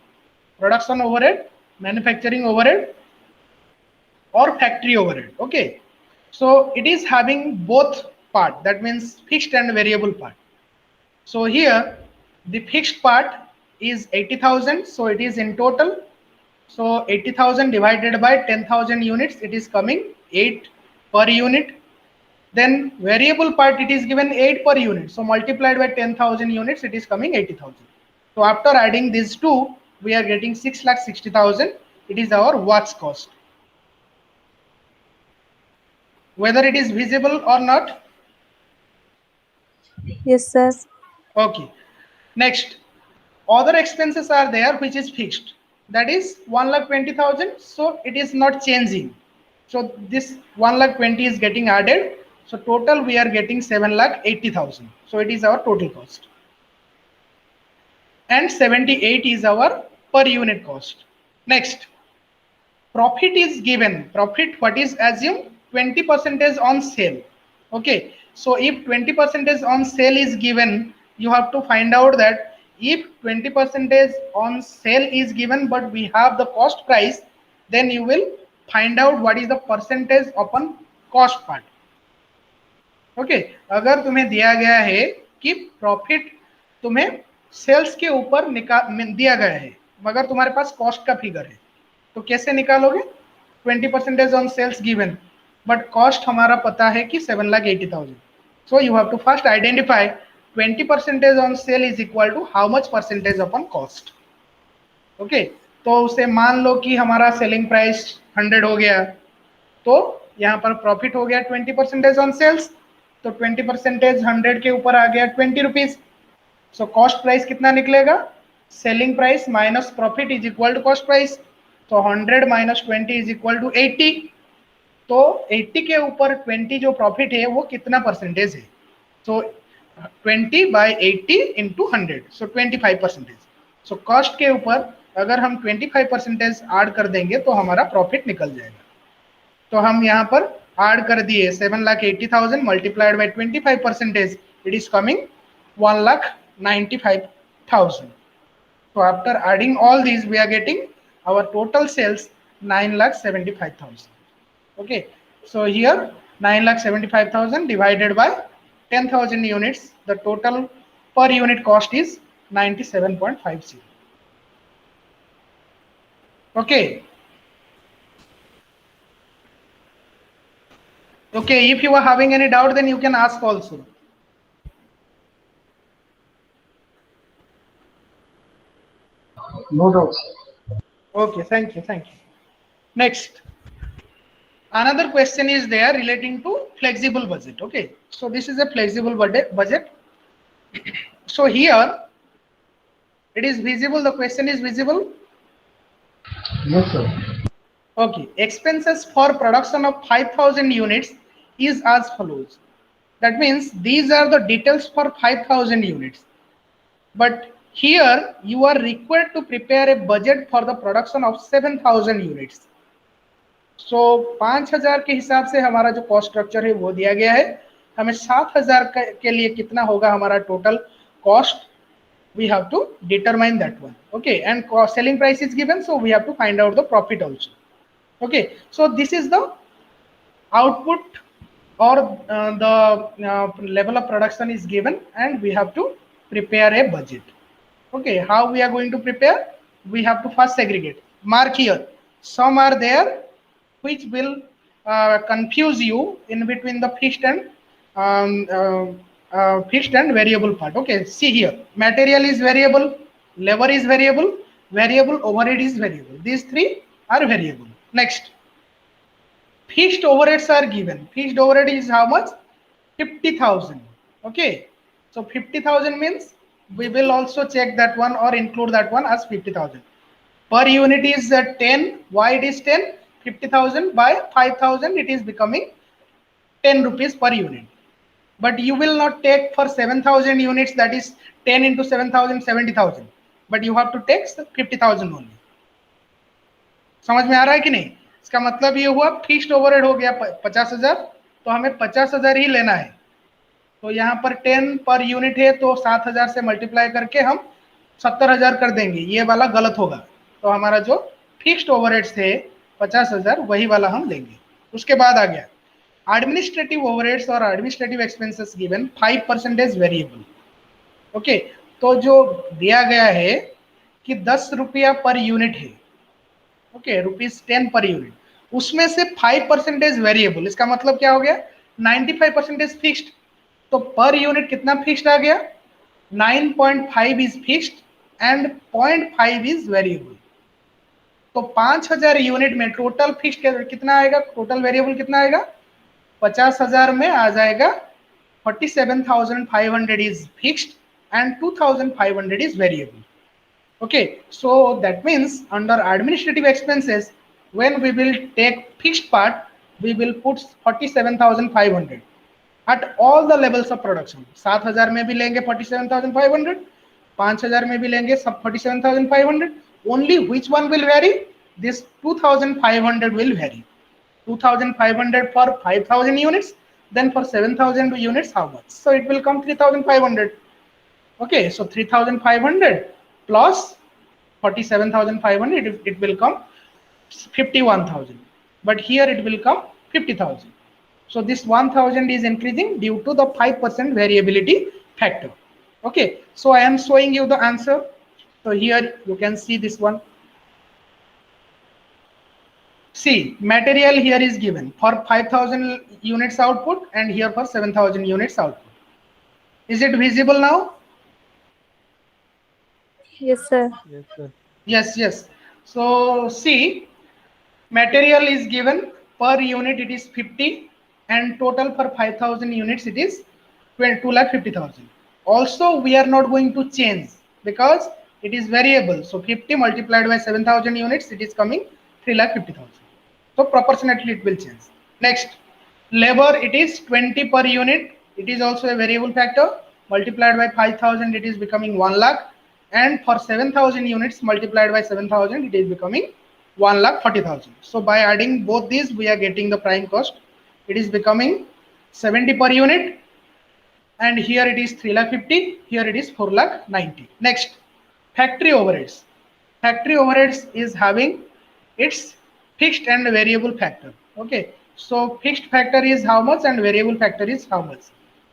Speaker 1: Production overhead, manufacturing overhead, or factory overhead. Okay. So it is having both part, that means fixed and variable part. So here the fixed part is 80,000, so it is in total. So 80,000 divided by 10,000 units, it is coming 8 per unit. Then variable part it is given 8 per unit, so multiplied by 10,000 units it is coming 80,000. So after adding these two, we are getting 6,60,000. It is our works cost. Whether it is visible or not?
Speaker 2: Yes, sir.
Speaker 1: Okay. Next, other expenses are there which is fixed, that is 1,20,000, so it is not changing. So this 1,20,000 is getting added, so total we are getting 7,80,000. So it is our total cost, and 78 is our per unit cost. Next, profit is given. Profit, what is assumed? 20% on sale. Okay, so if 20% on sale is given, you have to find out that if 20% on sale is given but we have the cost price, then you will find out what is the percentage upon cost part. Okay, अगर तुम्हें दिया गया है कि profit तुम्हें sales के ऊपर दिया गया है मगर तुम्हारे पास कॉस्ट का फिगर है, तो कैसे निकालोगे? 20% on sales given, but cost हमारा पता है कि 7,80,000. So you have to first identify 20% on sale is equal to how much percentage upon cost. Okay, तो उसे मान लो कि हमारा सेलिंग प्राइस 100 हो गया, तो यहाँ पर प्रॉफिट हो गया 20% ऑन सेल्स, तो 20% 100 के ऊपर आ गया 20 रुपीज. सो कॉस्ट प्राइस कितना निकलेगा? Selling price minus profit is equal to cost price. तो 100 माइनस 20 इज इक्वल टू 80. तो 80 के ऊपर 20 जो प्रॉफिट है वो कितना परसेंटेज है? सो 20 by 80 into 100, so 25%. So cost के ऊपर अगर हम 25% ऐड कर देंगे तो हमारा प्रॉफिट निकल जाएगा. तो हम यहाँ पर ऐड कर दिए 7,80,000 multiplied by 25%, it is coming 1,95,000. So after adding all these, we are getting our total sales 9,75,000. Okay, so here 9,75,000 divided by 10,000 units, the total per unit cost is 97.50. Okay. Okay, if you are having any doubt, then you can ask also.
Speaker 3: No doubt.
Speaker 1: Okay, thank you, thank you. Next, Another question is there relating to flexible budget. Okay, so this is a flexible budget. So here it is visible, the question is visible.
Speaker 3: Yes, sir.
Speaker 1: Okay, expenses for production of 5,000 units is as follows. That means these are the details for 5,000 units. But here you are required to prepare a budget for the production of 7,000 units. सो 5,000 के हिसाब से हमारा जो cost structure है वो दिया गया है. हमें 7,000 के लिए कितना होगा हमारा total cost, we have to determine that one. Okay, and selling price is given, so we have to find out the profit also. Okay, so this is the output or the level of production is given and we have to prepare a budget. Okay, how we are going to prepare? We have to first segregate. Mark here, some are there which will confuse you in between the fixed and variable part. Okay, see here, material is variable, labor is variable, variable overhead is variable. These three are variable. Next, fixed overheads are given. Fixed overhead is how much? 50,000. Okay, so 50,000 means we will also check that one or include that one as 50,000. Per unit is 10. Why it is 10? 50,000 by 5,000, it is becoming 10 rupees per unit. But you will not take for 7,000 units, that is 10 into 7,000, 70,000. But you have to take 50,000 only. समझ में आ रहा है कि नहीं? इसका मतलब ये हुआ फिक्स्ड ओवरहेड हो गया 50,000, तो हमें 50,000 ही लेना है. तो यहाँ पर 10 पर यूनिट है, तो 7,000 से मल्टीप्लाई करके हम 70,000 कर देंगे. ये वाला गलत होगा. तो हमारा जो फिक्स्ड ओवरहेड्स थे 50,000 वही वाला हम लेंगे. उसके बाद आ गया एडमिनिस्ट्रेटिव ओवरहेड्स और administrative expenses given 5% variable. Okay, तो जो दिया गया है कि 10 रुपया पर यूनिट है. ओके, ₹10 पर यूनिट, उसमें से 5% वेरिएबल. इसका मतलब क्या हो गया? 95% फिक्स्ड. तो पर यूनिट कितना फिक्स्ड आ गया? 9.5 is fixed and 0.5 is variable. तो 5,000 यूनिट में टोटल फिक्स्ड कितना आएगा, टोटल वेरिएबल कितना आएगा? 50,000 में आ जाएगा 47,500 is fixed and 2,500 is variable. Okay, so that means under administrative expenses, when we will take fixed part, we will put 47,500 at all the levels of production. 7,000 में भी लेंगे 47,500, 5,000 में भी लेंगे सब 47,500. Only which one will vary? This 2,500 will vary. 2,500 for 5,000 units, then for 7,000 units how much? So it will come 3,500. Okay, so 3,500 plus 47,500, it will come 51,000. But here it will come 50,000. So this 1,000 is increasing due to the 5% variability factor. Okay, so I am showing you the answer. So here you can see this one. See, material here is given for 5,000 units output and here for 7,000 units output. Is it visible now?
Speaker 2: Yes, sir.
Speaker 3: Yes, sir.
Speaker 1: Yes. So see, material is given per unit, it is 50, and total for 5,000 units it is 2,50,000. Also we are not going to change because it is variable. So 50 multiplied by 7,000 units, it is coming 3,50,000. So proportionately it will change. Next, labor, it is 20 per unit. It is also a variable factor. Multiplied by 5,000, it is becoming 1 lakh. And for 7,000 units multiplied by 7,000, it is becoming 1,40,000. So by adding both these, we are getting the prime cost. It is becoming 70 per unit. And here it is 3,50,000. Here it is 4,90,000. Next, factory overheads. Factory overheads is having its fixed and variable factor. Okay, so fixed factor is how much and variable factor is how much.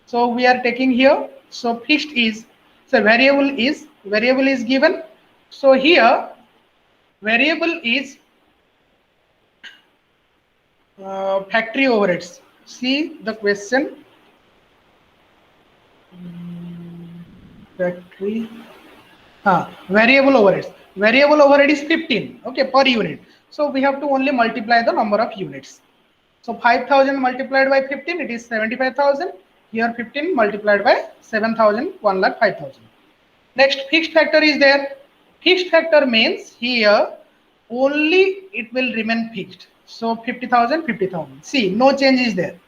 Speaker 1: So we are taking here. So fixed is, so variable is given. So here variable is factory overheads. See the question. Factory variable overheads. Variable overhead is 15. Okay, per unit. So we have to only multiply the number of units. So 5,000 multiplied by 15, it is 75,000. Here 15 multiplied by 7,000, 1,05,000. Next, fixed factor is there. Fixed factor means here only it will remain fixed. So 50,000, 50,000. See, no change is there.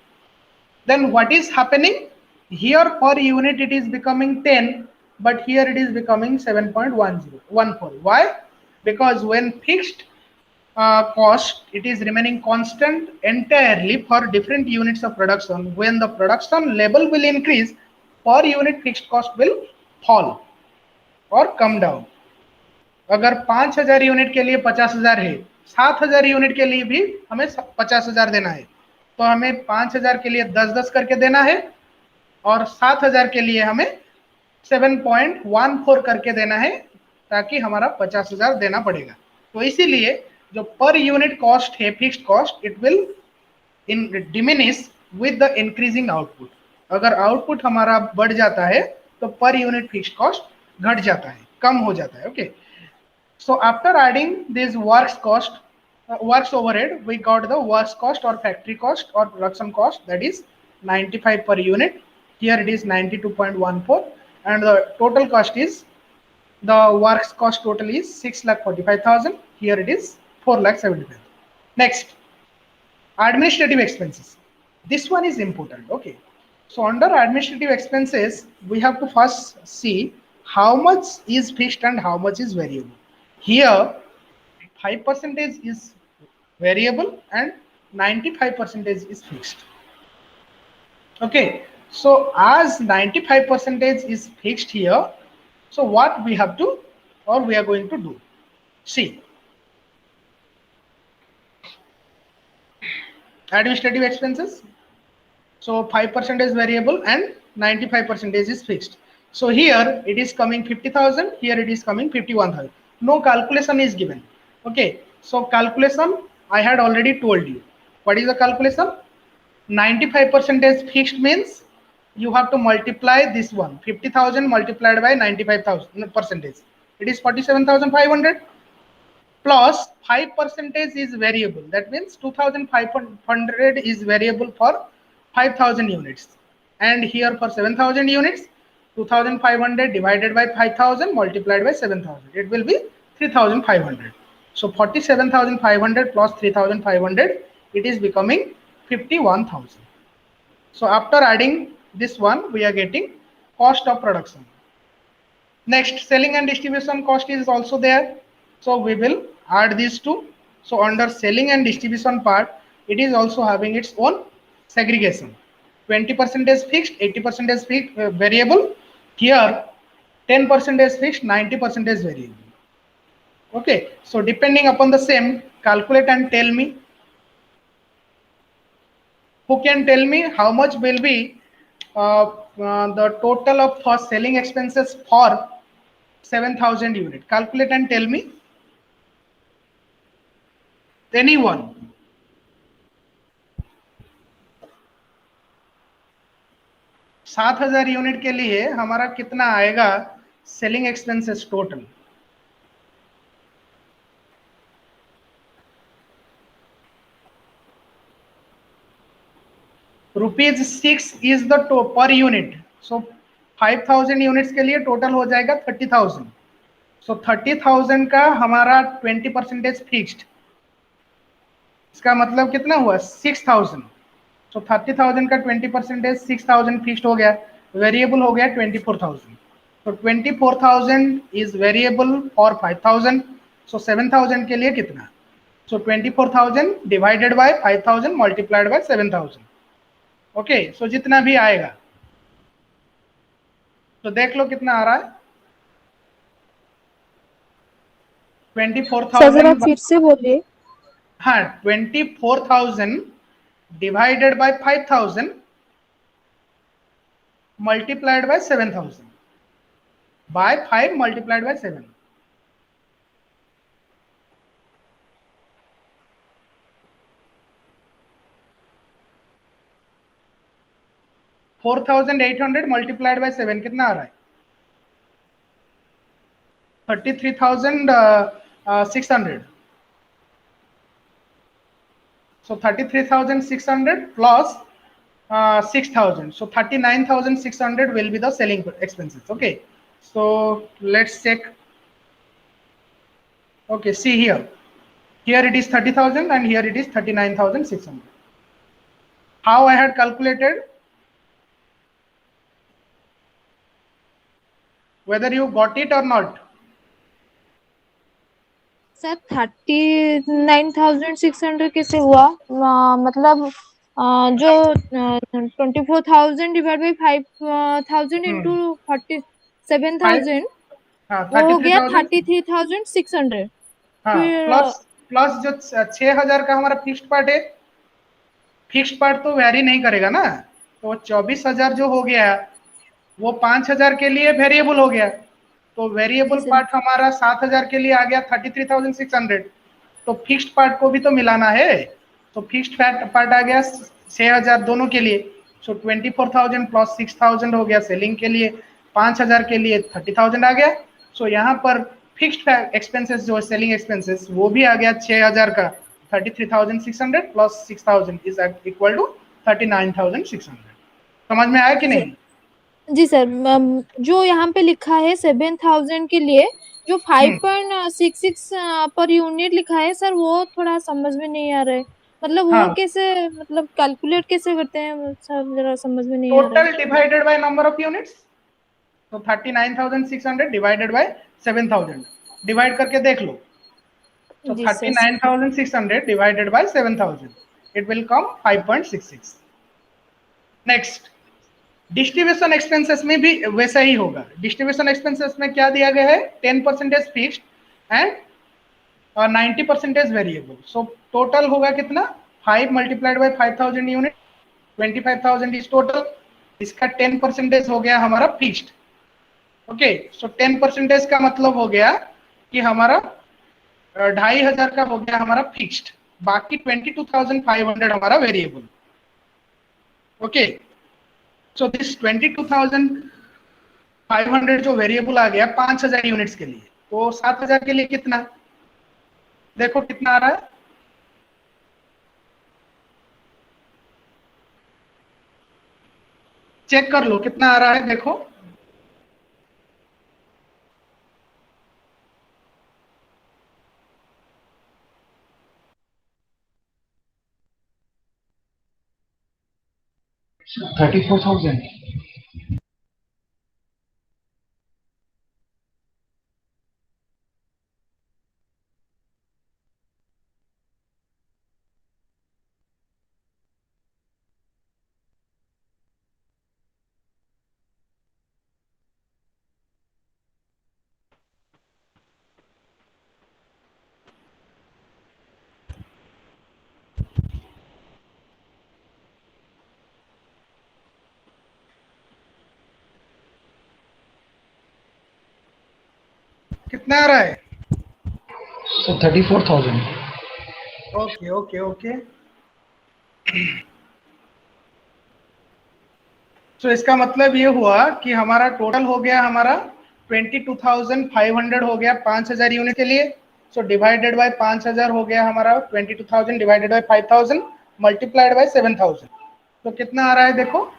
Speaker 1: Then what is happening? Here per unit it is becoming 10, but here it is becoming 7.1014. Why? Because when fixed cost, it is remaining constant entirely for different units of production. When the production level will increase, per unit fixed cost will fall or come down. अगर 5,000 unit के लिए 50,000 है, 7,000 unit के लिए भी हमें 50,000 देना है, तो हमें 5,000 के लिए 10-10 करके देना है और 7,000 के लिए हमें 7.14 करके देना है, ताकि हमारा 50,000 देना पड़ेगा. तो इसीलिए जो पर यूनिट कॉस्ट है fixed cost, it will diminish with the increasing output. अगर आउटपुट हमारा बढ़ जाता है तो पर यूनिट फिक्स्ड कॉस्ट घट जाता है, कम हो जाता है. Okay, so after adding this works cost, works overhead, we got the works cost or factory cost or production cost, that is 95 per unit. Here it is 92.14, and the total cost is, the works cost total is 6,45,000. Here it is 4,75,000. Next, administrative expenses. This one is important. Okay, so under administrative expenses, we have to first see how much is fixed and how much is variable. Here 5% is variable and 95% is fixed. Okay, so as 95% is fixed here, so what we have to, or we are going to do, see, administrative expenses. So 5% is variable and 95% is fixed. So here it is coming 50,000, here it is coming 51,000. No calculation is given. Okay, so calculation I had already told you. What is the calculation? 95% is fixed means you have to multiply this one, 50,000 multiplied by 95,000 percentage. It is 47,500, plus 5% is variable. That means 2,500 is variable for 5,000 units. And here for 7,000 units, 2,500 divided by 5,000 multiplied by 7,000. It will be 3,500. So 47,500 plus 3,500, it is becoming 51,000. So after adding this one, we are getting cost of production. Next, selling and distribution cost is also there. So we will add these two. So under selling and distribution part, it is also having its own segregation. 20% is fixed, 80% is fixed, variable. Here 10% is fixed, 90% is variable. Okay, so depending upon the same, calculate and tell me. Who can tell me how much will be the total of selling expenses for 7,000 unit? Calculate and tell me. Anyone? 7,000 unit के लिए हमारा कितना आएगा selling expenses total? ₹6 is the per unit. So 5,000 units के लिए total हो जाएगा 30,000. सो 30,000 का हमारा 20% फिक्स्ड, इसका मतलब कितना हुआ 6,000. सो 30,000 का 20% 6,000 फिक्स्ड हो गया, वेरिएबल हो गया 24,000. तो 24,000 इज वेरिएबल फॉर 5,000. सो 7,000 के लिए कितना? So 24,000 divided by 5,000 multiplied by 7,000. Okay, so जितना भी आएगा, तो देख लो कितना आ रहा है. 24,000.
Speaker 2: फिर से बोलिए.
Speaker 1: हाँ, 24,000 divided by 5,000 multiplied by 7,000 by 5 multiplied by 7. $4,800 multiplied by 7 कितना आ रहा है? 33,600. So 33,600 plus 6,000. So 39,600 will be the selling expenses. Okay. So let's check. Okay, see here. Here it is 30,000 and here it is 39,600. How I had calculated? Whether you got it or not.
Speaker 2: Sir 39,600 कैसे हुआ? मतलब जो 24,000 divide by 5,000
Speaker 1: hmm,
Speaker 2: into 47,000
Speaker 1: five, हाँ
Speaker 2: वो हो गया
Speaker 1: 33,000,
Speaker 2: 33,600।
Speaker 1: हाँ
Speaker 2: फिर
Speaker 1: प्लस प्लस जो 6,000 का हमारा फिक्स्ड पार्ट है, फिक्स्ड पार्ट तो वैरी नहीं करेगा ना, तो 24,000 जो हो गया वो 5,000 के लिए वेरिएबल हो गया, तो
Speaker 2: जी
Speaker 1: वेरिएबल
Speaker 2: सर।
Speaker 1: पार्ट हमारा 7,000 के लिए आ गया 33,600, तो फिक्स्ड पार्ट को भी तो मिलाना है, तो फिक्स्ड पार्ट आ गया 6,000 दोनों के लिए, सो 24,000 प्लस 6,000 हो गया सेलिंग के लिए, 5,000 के लिए 30,000 आ गया। सो यहाँ पर फिक्स्ड एक्सपेंसेस जो सेलिंग एक्सपेंसेस वो भी आ गया 6,000 का, 33,600 प्लस 6,000 इज इक्वल टू 39,600। समझ में आया कि
Speaker 2: जी
Speaker 1: नहीं?
Speaker 2: जी सर। जो यहाँ पे लिखा है 7,000 के लिए जो
Speaker 1: हम्म,
Speaker 2: 5.66 पर यूनिट लिखा है सर, वो थोड़ा समझ में नहीं आ रहा है। मतलब वो
Speaker 1: हाँ,
Speaker 2: कैसे, मतलब कैलकुलेट कैसे करते हैं वो सर, जरा समझ में नहीं आ रहा है।
Speaker 1: Total divided by number of units, तो 39,600 डिवाइडेड बाय 7,000, डिवाइड करके देख लो, तो
Speaker 2: जी sir.
Speaker 1: 39,600 divided by 7,000, it will come 5.66। Next, distribution expenses में भी वैसा ही होगा। डिस्ट्रीब्यूशन एक्सपेंसेस में क्या दिया गया है? 10% fixed and 90% variable. So total होगा कितना? 5 multiplied by 5,000 unit, 25,000 is total, इसका 10% हो गया हमारा फिक्स्ड। ओके, सो 10% का मतलब हो गया कि हमारा 2,500 का हो गया हमारा फिक्स्ड, बाकी 22,500 हमारा वेरिएबल। ओके, सो दिस 22,500 जो वेरिएबल आ गया 5,000 यूनिट्स के लिए, तो 7,000 के लिए कितना? देखो कितना आ रहा है, चेक कर लो कितना आ रहा है, देखो
Speaker 3: 34,000.
Speaker 1: कितना आ रहा है?
Speaker 3: So 34,000.
Speaker 1: ओके ओके ओके, तो इसका मतलब ये हुआ कि हमारा टोटल हो गया हमारा 22,500 हो गया 5,000 यूनिट के लिए। सो डिवाइडेड बाय 5,000 हो गया हमारा 22,000 डिवाइडेड बाय 5,000 मल्टीप्लाइड बाय 7,000, तो कितना आ रहा है देखो?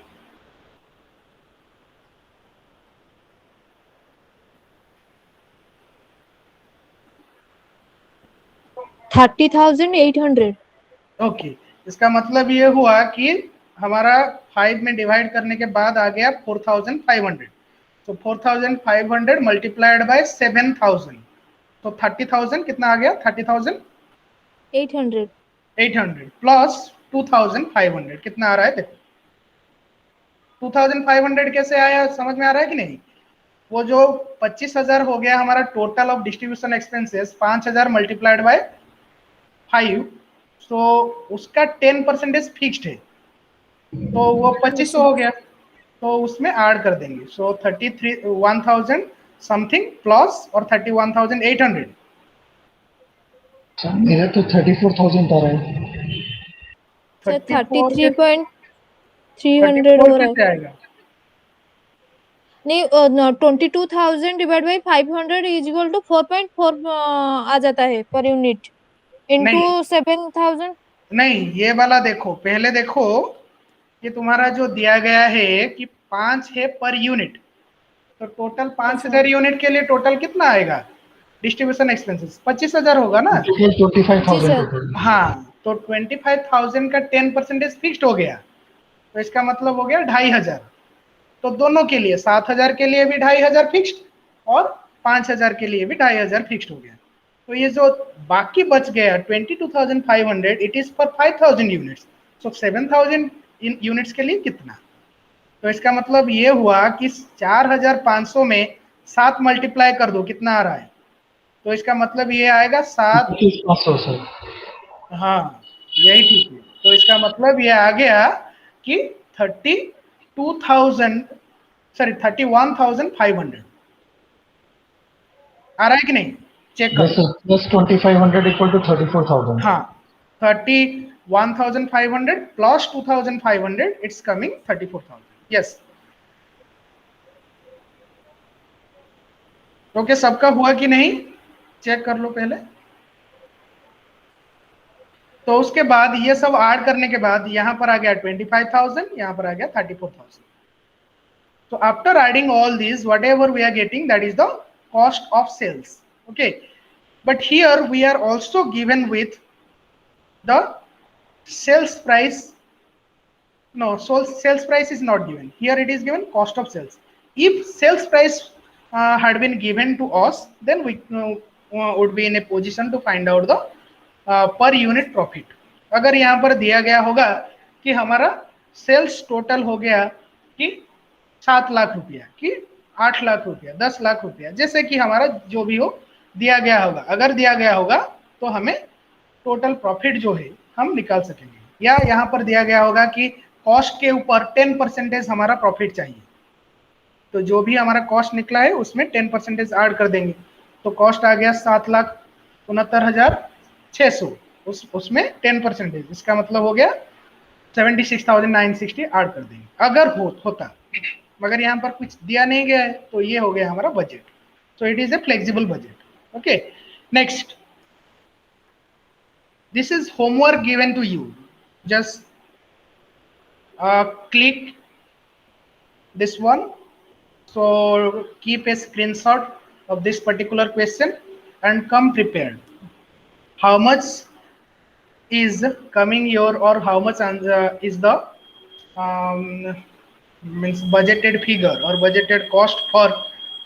Speaker 2: 30,800।
Speaker 1: ओके, इसका मतलब ये हुआ कि हमारा 5 में डिवाइड करने के बाद आ गया 4,500, तो 4,500 मल्टीप्लाइड बाय 7,000, तो 30,000 कितना आ गया? 30,800
Speaker 2: 800।
Speaker 1: प्लस 2,500 कितना आ रहा है देखो? 2,500 कैसे आया, समझ में आ रहा है कि नहीं? वो जो 25,000 हो गया हमारा total of distribution expenses, 5,000 multiplied bye 5, तो उसका 10% फिक्स्ड है, तो वो 2,500
Speaker 2: अच्छा
Speaker 1: हो गया, तो उसमें ऐड कर देंगे, सो 1,000 समथिंग प्लस और 31,800,
Speaker 3: सर मेरा तो 34,000 आ रहा है.
Speaker 2: सर
Speaker 1: 34 के
Speaker 2: 33,300
Speaker 1: 34
Speaker 2: हो रहा है।
Speaker 1: कैसे आएगा?
Speaker 2: नहीं, 22,000 divide by 500 is equal to 4.4 आ जाता है पर यूनिट, इंटू
Speaker 1: नहीं
Speaker 2: 7,000।
Speaker 1: नहीं, ये वाला देखो, पहले देखो कि तुम्हारा जो दिया गया है कि 5 है पर यूनिट, तो टोटल 5000 यूनिट के लिए टोटल कितना आएगा डिस्ट्रीब्यूशन एक्सपेंसेस? 25,000 होगा ना।
Speaker 3: टोटल
Speaker 2: जी
Speaker 3: 25,000
Speaker 2: सर।
Speaker 3: टोटल।
Speaker 1: हाँ, तो 25,000 का 10% फिक्स्ड हो गया, तो इसका मतलब हो गया 2,500। तो दोनों के लिए 7,000 के लिए भी 2,500 फिक्स्ड और 5,000 के लिए भी 2,500 फिक्स्ड हो गया। तो ये जो बाकी बच गया 22,500, it is for 5,000 units. So 7,000 units के लिए कितना? तो इसका मतलब ये हुआ कि 4,500 में 7 मल्टीप्लाई कर दो, कितना आ रहा है? तो इसका मतलब ये आएगा 7।
Speaker 3: 25,500 सर।
Speaker 1: हाँ, यही ठीक है। तो इसका मतलब ये आ गया कि 32,000, सॉरी 31,500 आ रहा है कि नहीं? चेक
Speaker 3: यस
Speaker 1: करो।
Speaker 3: Sir, plus 2,500 equal to 34,000।
Speaker 1: हाँ, 31,500 plus 2,500, it's coming 34,000। Yes. Okay, सबका हुआ कि नहीं चेक कर लो पहले। तो उसके बाद ये सब ऐड करने के बाद यहाँ पर आ गया 25,000, यहाँ पर आ गया 34,000। So after adding all these, whatever we are getting, that is the cost of sales. Okay, but here we are also given with the sales price. No, so sales price is not given. Here it is given cost of sales. If sales price had been given to us, then we would be in a position to find out the per unit profit. अगर यहाँ पर दिया गया होगा कि हमारा sales total हो गया कि 7 लाख रुपया कि 8 लाख रुपया, 10 लाख रुपया, जैसे कि हमारा जो भी हो दिया गया होगा। अगर दिया गया होगा तो हमें टोटल प्रॉफिट जो है हम निकाल सकेंगे। या यहाँ पर दिया गया होगा कि कॉस्ट के ऊपर 10% हमारा प्रॉफिट चाहिए, तो जो भी हमारा कॉस्ट निकला है उसमें 10% ऐड कर देंगे। तो कॉस्ट आ गया 7,69,600, उसमें 10%, इसका मतलब हो गया 76,960 ऐड कर देंगे अगर होता। मगर यहाँ पर कुछ दिया नहीं गया है, तो ये हो गया हमारा budget. So it is a flexible budget. Okay, next, this is homework given to you. Just click this one. So keep a screenshot of this particular question and come prepared. How much is coming your, or how much is the means budgeted figure or budgeted cost for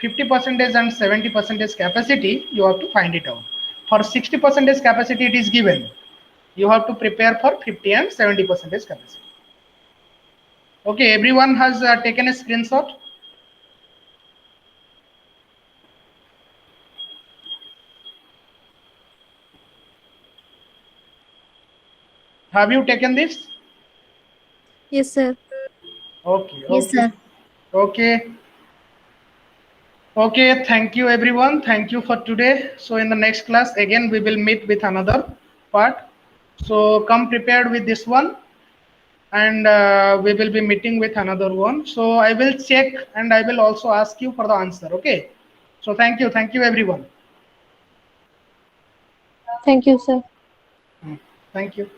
Speaker 1: 50% and 70% capacity? You have to find it out. For 60% capacity it is given, you have to prepare for 50 and 70% capacity. Okay, everyone has taken a screenshot. Have you taken this?
Speaker 2: Yes sir.
Speaker 1: Okay,
Speaker 2: Yes
Speaker 1: okay,
Speaker 2: sir.
Speaker 1: okay. Okay, thank you everyone. Thank you for today. So in the next class, again, we will meet with another part. So come prepared with this one, and we will be meeting with another one. So I will check and I will also ask you for the answer. Okay. So thank you. Thank you everyone.
Speaker 2: Thank you sir.
Speaker 1: Thank you.